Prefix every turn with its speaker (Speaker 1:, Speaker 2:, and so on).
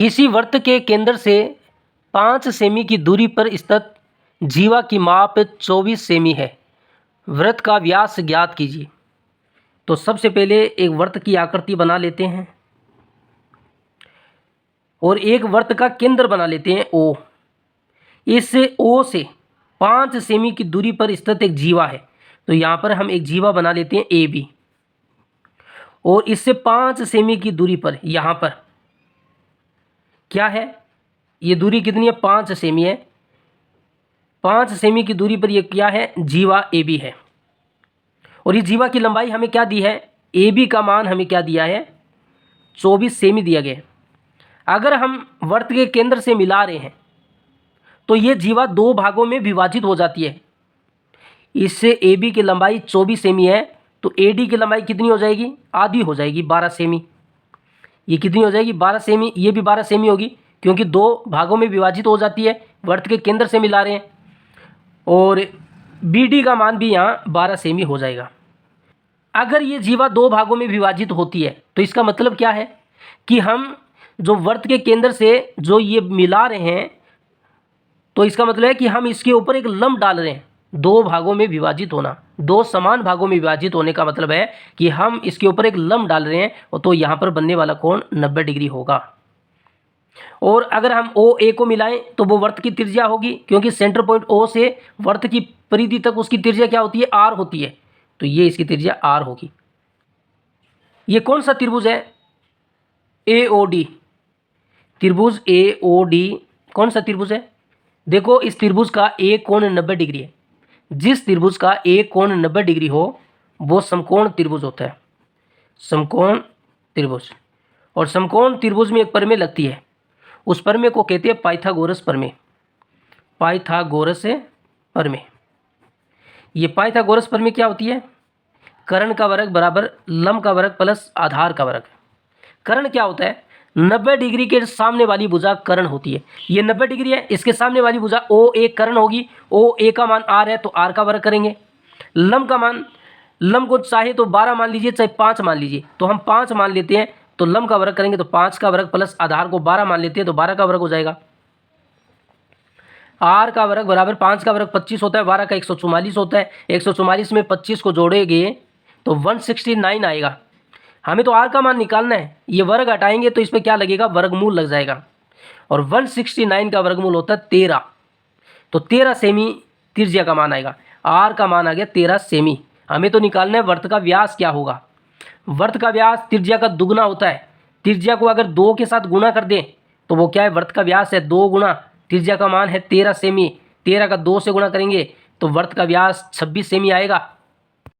Speaker 1: इसी वृत्त के केंद्र से 5 सेमी की दूरी पर स्थित जीवा की माप 24 सेमी है। वृत्त का व्यास ज्ञात कीजिए। तो सबसे पहले एक वृत्त की आकृति बना लेते हैं और एक वृत्त का केंद्र बना लेते हैं ओ। इस ओ से 5 सेमी की दूरी पर स्थित एक जीवा है, तो यहाँ पर हम एक जीवा बना लेते हैं ए बी। और इससे 5 सेमी की दूरी पर यहाँ पर क्या है, ये दूरी कितनी है, 5 सेमी है। 5 सेमी की दूरी पर ये क्या है, जीवा ए बी है। और ये जीवा की लंबाई हमें क्या दी है, ए बी का मान हमें क्या दिया है, 24 सेमी दिया गया है। अगर हम वृत्त के केंद्र से मिला रहे हैं तो ये जीवा 2 भागों में विभाजित हो जाती है। इससे ए बी की लंबाई 24 सेमी है, तो ए डी की लंबाई कितनी हो जाएगी, आधी हो जाएगी, 12 सेमी। ये कितनी हो जाएगी, 12 सेमी। ये भी 12 सेमी होगी क्योंकि 2 भागों में विभाजित हो जाती है, वृत्त के केंद्र से मिला रहे हैं। और बी डी का मान भी यहाँ 12 सेमी हो जाएगा। अगर ये जीवा 2 भागों में विभाजित होती है तो इसका मतलब क्या है कि हम जो वृत्त के केंद्र से जो ये मिला रहे हैं, तो इसका मतलब है कि हम इसके ऊपर एक लंब डाल रहे हैं। 2 भागों में विभाजित होना, 2 समान भागों में विभाजित होने का मतलब है कि हम इसके ऊपर एक लंब डाल रहे हैं, तो यहाँ पर बनने वाला कोण 90 डिग्री होगा। और अगर हम ओ ए को मिलाएं तो वो वृत्त की त्रिज्या होगी, क्योंकि सेंटर पॉइंट ओ से वृत्त की परिधि तक उसकी त्रिज्या क्या होती है, आर होती है। तो ये इसकी त्रिज्या आर होगी। ये कौन सा त्रिभुज है, ए ओ डी त्रिभुज। ए ओ डी कौन सा त्रिभुज है, देखो इस त्रिभुज का एक कोण 90 डिग्री है। जिस त्रिभुज का एक कोण 90 डिग्री हो वो समकोण त्रिभुज होता है, समकोण त्रिभुज। और समकोण त्रिभुज में एक प्रमेय लगती है, उस प्रमेय को कहते हैं पाइथागोरस प्रमेय। पाइथागोरस प्रमेय, ये पाइथागोरस प्रमेय क्या होती है, कर्ण का वर्ग बराबर लंब का वर्ग प्लस आधार का वर्ग। कर्ण क्या होता है, 90 डिग्री के सामने वाली भुजा कर्ण होती है। ये 90 डिग्री है, इसके सामने वाली भुजा ओ ए कर्ण होगी। ओ ए का मान आर है तो आर का वर्ग करेंगे। लंब का मान, लंब को चाहे तो 12 मान लीजिए, चाहे 5 मान लीजिए, तो हम 5 मान लेते हैं, तो लंब का वर्ग करेंगे तो 5 का वर्ग प्लस आधार को 12 मान लेते हैं तो 12 का वर्ग हो जाएगा। आर का वर्ग बराबर 5 का वर्ग 25 होता है, 12 का 144 होता है। 144 में 25 को जोड़ेंगे तो 169 आएगा। हमें तो आर का मान निकालना है, ये वर्ग हटाएंगे तो इस पर क्या लगेगा, वर्गमूल लग जाएगा। और 169 का वर्गमूल होता है 13, तो 13 सेमी त्रिज्या का मान आएगा। आर का मान आ गया 13 सेमी। हमें तो निकालना है वृत्त का व्यास क्या होगा। वृत्त का व्यास त्रिज्या का दुगुना होता है। त्रिज्या को अगर 2 के साथ गुणा कर दें तो वो क्या है, वृत्त का व्यास है 2 गुणा त्रिज्या का मान है 13 सेमी। 13 का 2 से गुणा करेंगे तो वृत्त का व्यास 26 सेमी आएगा।